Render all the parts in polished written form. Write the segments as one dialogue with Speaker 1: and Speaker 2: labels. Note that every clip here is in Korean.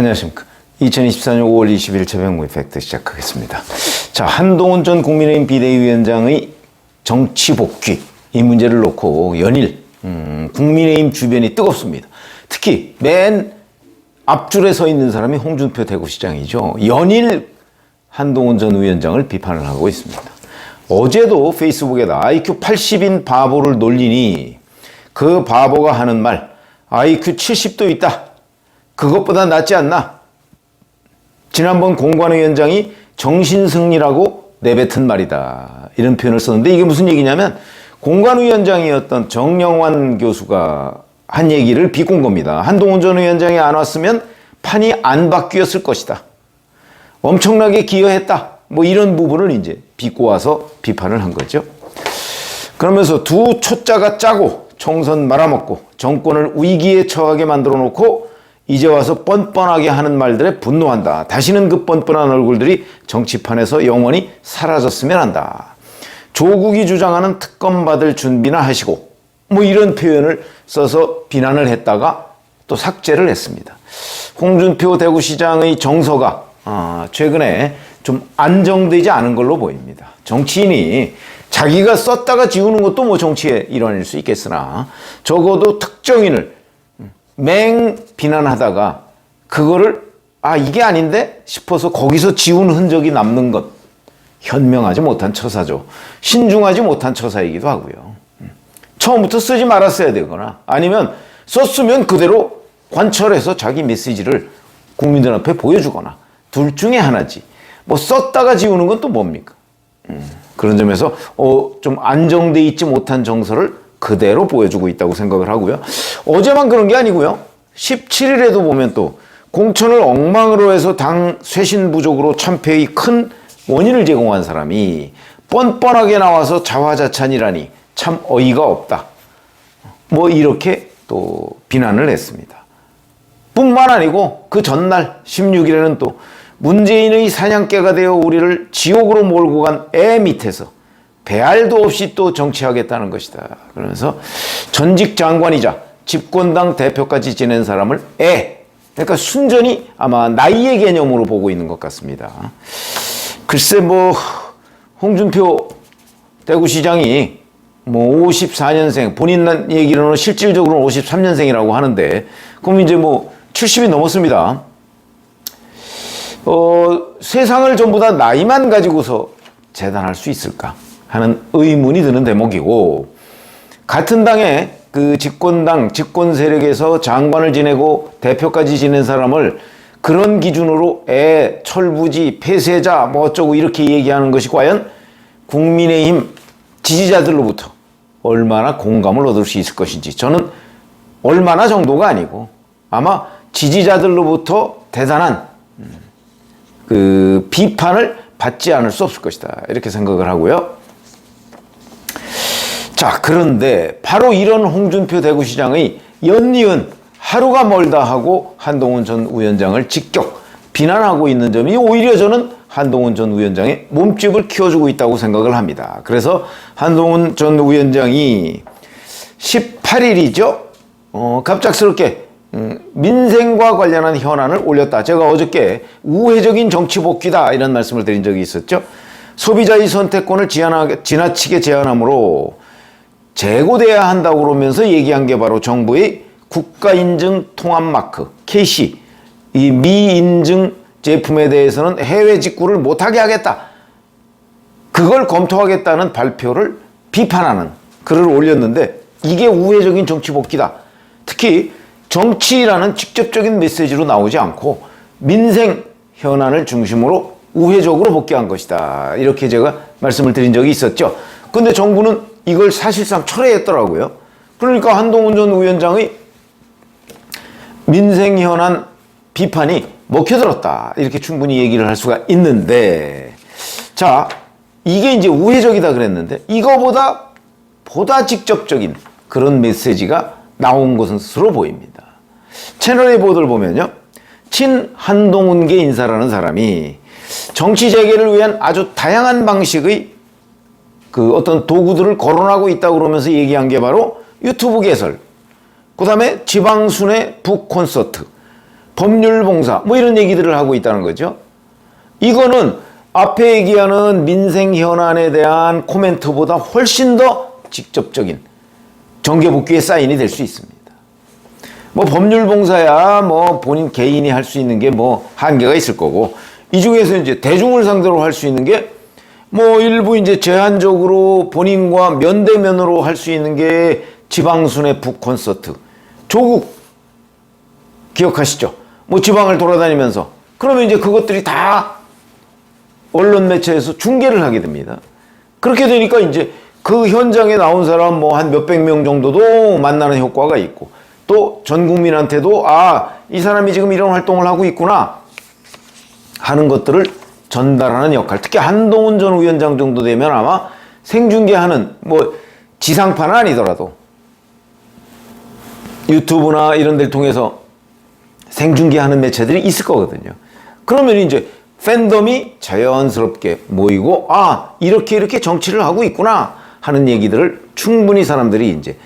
Speaker 1: 안녕하십니까. 2024년 5월 20일 최병무의 팩트 시작하겠습니다. 자, 한동훈 전 국민의힘 비대위원장의 정치 복귀 이 문제를 놓고 연일 국민의힘 주변이 뜨겁습니다. 특히 맨 앞줄에 서 있는 사람이 홍준표 대구시장이죠. 연일 한동훈 전 위원장을 비판을 하고 있습니다. 어제도 페이스북에다 IQ 80인 바보를 놀리니 그 바보가 하는 말 IQ 70도 있다. 그것보다 낫지 않나? 지난번 공관위원장이 정신승리라고 내뱉은 말이다. 이런 표현을 썼는데 이게 무슨 얘기냐면 공관위원장이었던 정영환 교수가 한 얘기를 비꼰 겁니다. 한동훈 전 위원장이 안 왔으면 판이 안 바뀌었을 것이다. 엄청나게 기여했다. 뭐 이런 부분을 이제 비꼬아서 비판을 한 거죠. 그러면서 두 초짜가 짜고 총선 말아먹고 정권을 위기에 처하게 만들어 놓고 이제 와서 뻔뻔하게 하는 말들에 분노한다. 다시는 그 뻔뻔한 얼굴들이 정치판에서 영원히 사라졌으면 한다. 조국이 주장하는 특검 받을 준비나 하시고 뭐 이런 표현을 써서 비난을 했다가 또 삭제를 했습니다. 홍준표 대구시장의 정서가 최근에 좀 안정되지 않은 걸로 보입니다. 정치인이 자기가 썼다가 지우는 것도 뭐 정치의 일환일 수 있겠으나 적어도 특정인을 맹 비난하다가 그거를 이게 아닌데 싶어서 거기서 지운 흔적이 남는 것 현명하지 못한 처사죠. 신중하지 못한 처사이기도 하고요. 처음부터 쓰지 말았어야 되거나 아니면 썼으면 그대로 관철해서 자기 메시지를 국민들 앞에 보여주거나 둘 중에 하나지. 뭐 썼다가 지우는 건 또 뭡니까? 그런 점에서 좀 안정돼 있지 못한 정서를 그대로 보여주고 있다고 생각을 하고요. 어제만 그런 게 아니고요. 17일에도 보면 또 공천을 엉망으로 해서 당 쇄신 부족으로 참패의 큰 원인을 제공한 사람이 뻔뻔하게 나와서 자화자찬이라니 참 어이가 없다. 뭐 이렇게 또 비난을 했습니다. 뿐만 아니고 그 전날 16일에는 또 문재인의 사냥개가 되어 우리를 지옥으로 몰고 간 애 밑에서 배알도 없이 또 정치하겠다는 것이다. 그러면서 전직 장관이자 집권당 대표까지 지낸 사람을 그러니까 순전히 아마 나이의 개념으로 보고 있는 것 같습니다. 글쎄 뭐 홍준표 대구시장이 뭐 54년생 본인 얘기로는 실질적으로는 53년생이라고 하는데 그럼 이제 뭐 70이 넘었습니다. 세상을 전부 다 나이만 가지고서 재단할 수 있을까 하는 의문이 드는 대목이고 같은 당의 그 집권당 집권 세력에서 장관을 지내고 대표까지 지낸 사람을 그런 기준으로 철부지 폐쇄자 뭐 어쩌고 이렇게 얘기하는 것이 과연 국민의힘 지지자들로부터 얼마나 공감을 얻을 수 있을 것인지 저는 얼마나 정도가 아니고 아마 지지자들로부터 대단한 그 비판을 받지 않을 수 없을 것이다. 이렇게 생각을 하고요. 자, 그런데 바로 이런 홍준표 대구시장의 연이은 하루가 멀다 하고 한동훈 전 위원장을 직격 비난하고 있는 점이 오히려 저는 한동훈 전 위원장의 몸집을 키워주고 있다고 생각을 합니다. 그래서 한동훈 전 위원장이 18일이죠. 갑작스럽게 민생과 관련한 현안을 올렸다. 제가 어저께 우회적인 정치 복귀다 이런 말씀을 드린 적이 있었죠. 소비자의 선택권을 지나치게 제한함으로 재고돼야 한다고 그러면서 얘기한 게 바로 정부의 국가인증 통합마크 KC 이 미인증 제품에 대해서는 해외 직구를 못하게 하겠다. 그걸 검토하겠다는 발표를 비판하는 글을 올렸는데 이게 우회적인 정치 복귀다. 특히 정치라는 직접적인 메시지로 나오지 않고 민생 현안을 중심으로 우회적으로 복귀한 것이다. 이렇게 제가 말씀을 드린 적이 있었죠. 근데 정부는 이걸 사실상 철회했더라고요. 그러니까 한동훈 전 위원장의 민생 현안 비판이 먹혀들었다. 이렇게 충분히 얘기를 할 수가 있는데 자, 이게 이제 우회적이다 그랬는데 이거보다 직접적인 그런 메시지가 나온 것으로 보입니다. 채널A 보도를 보면요. 친한동훈계 인사라는 사람이 정치 재개를 위한 아주 다양한 방식의 그 어떤 도구들을 거론하고 있다고 그러면서 얘기한 게 바로 유튜브 개설, 그 다음에 지방순회 북 콘서트, 법률봉사 뭐 이런 얘기들을 하고 있다는 거죠. 이거는 앞에 얘기하는 민생 현안에 대한 코멘트보다 훨씬 더 직접적인 정계복귀의 사인이 될 수 있습니다. 뭐 법률봉사야 뭐 본인 개인이 할 수 있는 게 뭐 한계가 있을 거고, 이 중에서 이제 대중을 상대로 할 수 있는 게 뭐 일부 이제 제한적으로 본인과 면대면으로 할 수 있는 게 지방순회 북콘서트. 조국 기억하시죠? 뭐 지방을 돌아다니면서 그러면 이제 그것들이 다 언론 매체에서 중계를 하게 됩니다. 그렇게 되니까 이제 그 현장에 나온 사람 뭐 한 몇백 명 정도도 만나는 효과가 있고, 또 전 국민한테도 이 사람이 지금 이런 활동을 하고 있구나 하는 것들을 전달하는 역할. 특히 한동훈 전 위원장 정도 되면 아마 생중계하는, 뭐 지상파는 아니더라도 유튜브나 이런 데를 통해서 생중계하는 매체들이 있을 거거든요. 그러면 이제 팬덤이 자연스럽게 모이고 이렇게 정치를 하고 있구나 하는 얘기들을 충분히 사람들이 이제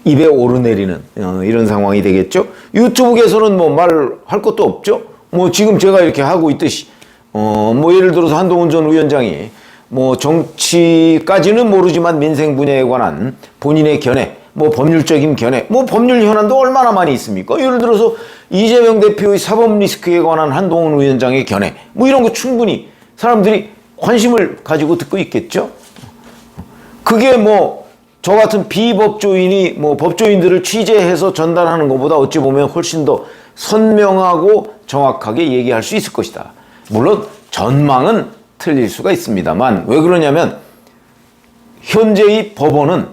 Speaker 1: 입에 오르내리는 이런 상황이 되겠죠. 유튜브에서는 뭐 말할 것도 없죠. 뭐 지금 제가 이렇게 하고 있듯이 뭐 예를 들어서 한동훈 전 위원장이 뭐 정치까지는 모르지만 민생 분야에 관한 본인의 견해, 뭐 법률적인 견해, 뭐 법률 현안도 얼마나 많이 있습니까? 예를 들어서 이재명 대표의 사법 리스크에 관한 한동훈 위원장의 견해, 뭐 이런 거 충분히 사람들이 관심을 가지고 듣고 있겠죠. 그게 뭐 저 같은 비법조인이 뭐 법조인들을 취재해서 전달하는 것보다 어찌 보면 훨씬 더 선명하고 정확하게 얘기할 수 있을 것이다. 물론 전망은 틀릴 수가 있습니다만, 왜 그러냐면 현재의 법원은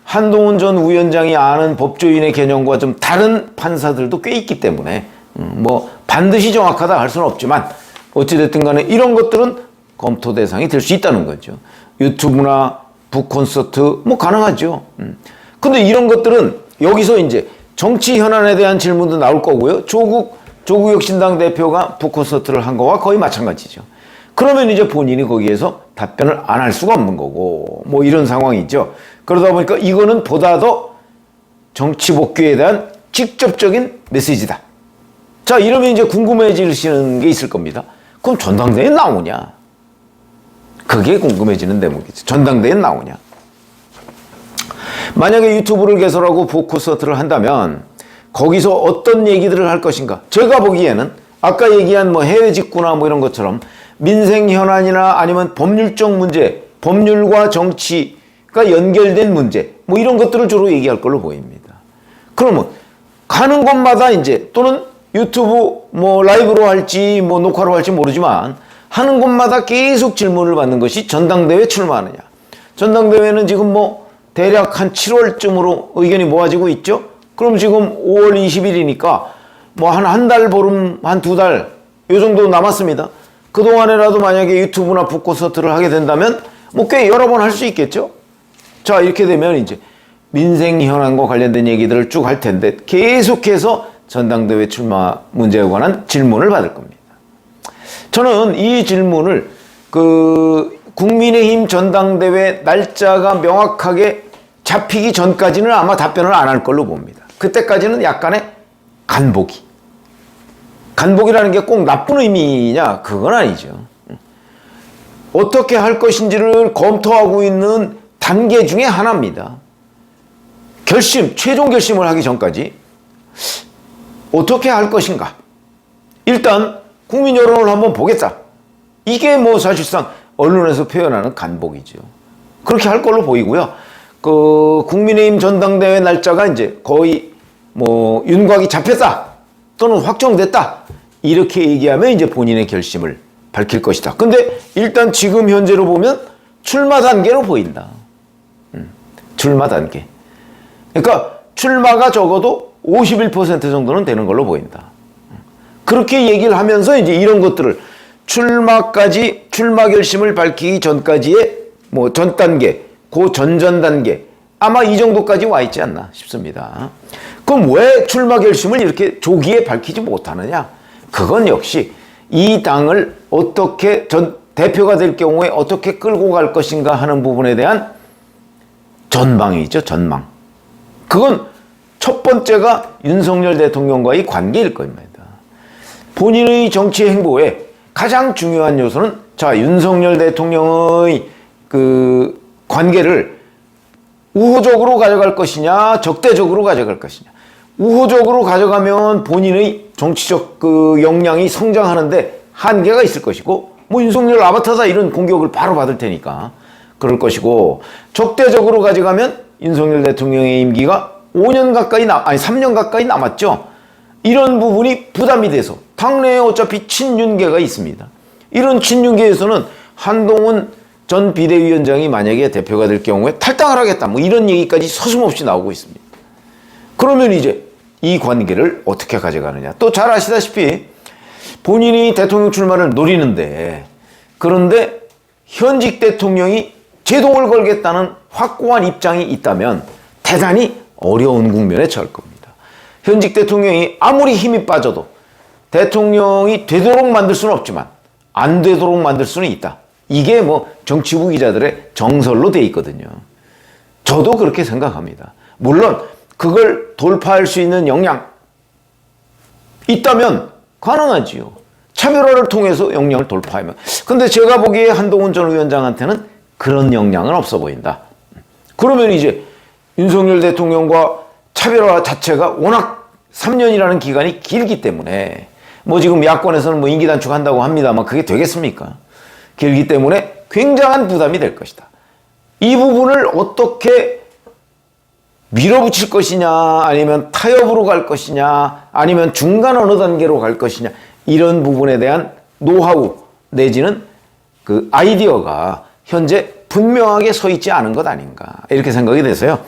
Speaker 1: 한동훈 전 위원장이 아는 법조인의 개념과 좀 다른 판사들도 꽤 있기 때문에 뭐 반드시 정확하다 할 수는 없지만 어찌됐든 간에 이런 것들은 검토 대상이 될 수 있다는 거죠. 유튜브나 북콘서트 뭐 가능하죠. 근데 이런 것들은 여기서 이제 정치 현안에 대한 질문도 나올 거고요. 조국 혁신당 대표가 북콘서트를 한 거와 거의 마찬가지죠. 그러면 이제 본인이 거기에서 답변을 안 할 수가 없는 거고, 뭐 이런 상황이죠. 그러다 보니까 이거는 보다 더 정치 복귀에 대한 직접적인 메시지다. 자, 이러면 이제 궁금해지시는 게 있을 겁니다. 그럼 전당대회에 나오냐? 그게 궁금해지는 대목이죠. 전당대회에 나오냐? 만약에 유튜브를 개설하고 북콘서트를 한다면 거기서 어떤 얘기들을 할 것인가? 제가 보기에는 아까 얘기한 뭐 해외 직구나 뭐 이런 것처럼 민생 현안이나 아니면 법률적 문제, 법률과 정치가 연결된 문제, 뭐 이런 것들을 주로 얘기할 걸로 보입니다. 그러면 가는 곳마다 이제 또는 유튜브 뭐 라이브로 할지 뭐 녹화로 할지 모르지만 하는 곳마다 계속 질문을 받는 것이 전당대회 출마하느냐. 전당대회는 지금 뭐 대략 한 7월쯤으로 의견이 모아지고 있죠. 그럼 지금 5월 20일이니까 뭐 한 달 보름, 한 두 달 요 정도 남았습니다. 그동안에라도 만약에 유튜브나 북콘서트를 하게 된다면 뭐 꽤 여러 번 할 수 있겠죠. 자, 이렇게 되면 이제 민생 현안과 관련된 얘기들을 쭉 할 텐데 계속해서 전당대회 출마 문제에 관한 질문을 받을 겁니다. 저는 이 질문을 국민의힘 전당대회 날짜가 명확하게 잡히기 전까지는 아마 답변을 안 할 걸로 봅니다. 그때까지는 약간의 간보기. 간보기라는 게 꼭 나쁜 의미냐? 그건 아니죠. 어떻게 할 것인지를 검토하고 있는 단계 중에 하나입니다. 최종 결심을 하기 전까지 어떻게 할 것인가? 일단 국민 여론을 한번 보겠다. 이게 뭐 사실상 언론에서 표현하는 간보기죠. 그렇게 할 걸로 보이고요. 국민의힘 전당대회 날짜가 이제 거의 뭐 윤곽이 잡혔다 또는 확정됐다 이렇게 얘기하면 이제 본인의 결심을 밝힐 것이다. 근데 일단 지금 현재로 보면 출마 단계로 보인다. 출마 단계. 그러니까 출마가 적어도 51% 정도는 되는 걸로 보인다. 그렇게 얘기를 하면서 이제 이런 것들을 출마 결심을 밝히기 전까지의 뭐 전 단계, 전전 단계, 아마 이 정도까지 와 있지 않나 싶습니다. 그럼 왜 출마 결심을 이렇게 조기에 밝히지 못하느냐? 그건 역시 이 당을 어떻게 대표가 될 경우에 어떻게 끌고 갈 것인가 하는 부분에 대한 전망이죠, 전망. 그건 첫 번째가 윤석열 대통령과의 관계일 겁니다. 본인의 정치 행보에 가장 중요한 요소는 자, 윤석열 대통령의 그 관계를 우호적으로 가져갈 것이냐, 적대적으로 가져갈 것이냐. 우호적으로 가져가면 본인의 정치적 그 역량이 성장하는데 한계가 있을 것이고, 뭐 윤석열 아바타다 이런 공격을 바로 받을 테니까 그럴 것이고, 적대적으로 가져가면 윤석열 대통령의 임기가 5년 가까이 3년 가까이 남았죠. 이런 부분이 부담이 돼서 당내에 어차피 친윤계가 있습니다. 이런 친윤계에서는 한동훈 전 비대위원장이 만약에 대표가 될 경우에 탈당을 하겠다, 뭐 이런 얘기까지 서슴없이 나오고 있습니다. 그러면 이제 이 관계를 어떻게 가져가느냐. 또 잘 아시다시피 본인이 대통령 출마를 노리는데, 그런데 현직 대통령이 제동을 걸겠다는 확고한 입장이 있다면 대단히 어려운 국면에 처할 겁니다. 현직 대통령이 아무리 힘이 빠져도 대통령이 되도록 만들 수는 없지만 안 되도록 만들 수는 있다. 이게 뭐 정치부 기자들의 정설로 돼 있거든요. 저도 그렇게 생각합니다. 물론 그걸 돌파할 수 있는 역량 있다면 가능하지요. 차별화를 통해서 역량을 돌파하면. 근데 제가 보기에 한동훈 전 위원장한테는 그런 역량은 없어 보인다. 그러면 이제 윤석열 대통령과 차별화 자체가 워낙 3년이라는 기간이 길기 때문에, 뭐 지금 야권에서는 뭐 임기 단축한다고 합니다만 그게 되겠습니까? 길기 때문에 굉장한 부담이 될 것이다. 이 부분을 어떻게 밀어붙일 것이냐, 아니면 타협으로 갈 것이냐, 아니면 중간 어느 단계로 갈 것이냐, 이런 부분에 대한 노하우 내지는 그 아이디어가 현재 분명하게 서 있지 않은 것 아닌가, 이렇게 생각이 돼서요.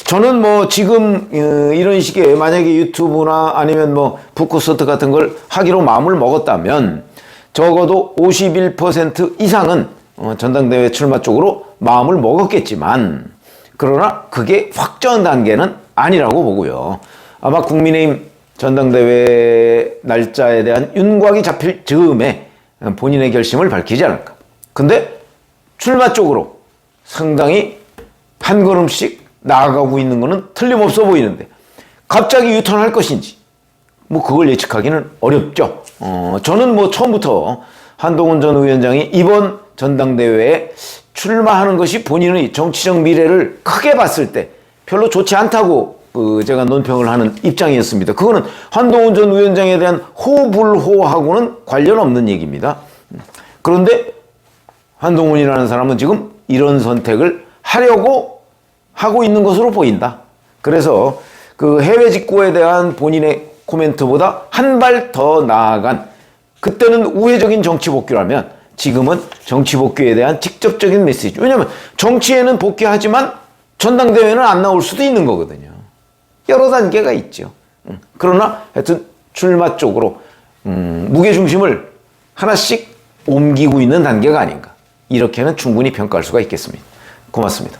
Speaker 1: 저는 뭐 지금 이런 식의 만약에 유튜브나 아니면 뭐 북콘서트 같은 걸 하기로 마음을 먹었다면 적어도 51% 이상은 전당대회 출마 쪽으로 마음을 먹었겠지만, 그러나 그게 확정 단계는 아니라고 보고요. 아마 국민의힘 전당대회 날짜에 대한 윤곽이 잡힐 즈음에 본인의 결심을 밝히지 않을까. 근데 출마 쪽으로 상당히 한 걸음씩 나아가고 있는 것은 틀림없어 보이는데, 갑자기 유턴할 것인지 뭐 그걸 예측하기는 어렵죠. 저는 뭐 처음부터 한동훈 전 위원장이 이번 전당대회에 출마하는 것이 본인의 정치적 미래를 크게 봤을 때 별로 좋지 않다고 제가 논평을 하는 입장이었습니다. 그거는 한동훈 전 위원장에 대한 호불호하고는 관련 없는 얘기입니다. 그런데 한동훈이라는 사람은 지금 이런 선택을 하려고 하고 있는 것으로 보인다. 그래서 그 해외 직구에 대한 본인의 코멘트보다 한 발 더 나아간, 그때는 우회적인 정치 복귀라면 지금은 정치 복귀에 대한 직접적인 메시지. 왜냐하면 정치에는 복귀하지만 전당대회는 안 나올 수도 있는 거거든요. 여러 단계가 있죠. 그러나 하여튼 출마 쪽으로 무게중심을 하나씩 옮기고 있는 단계가 아닌가, 이렇게는 충분히 평가할 수가 있겠습니다. 고맙습니다.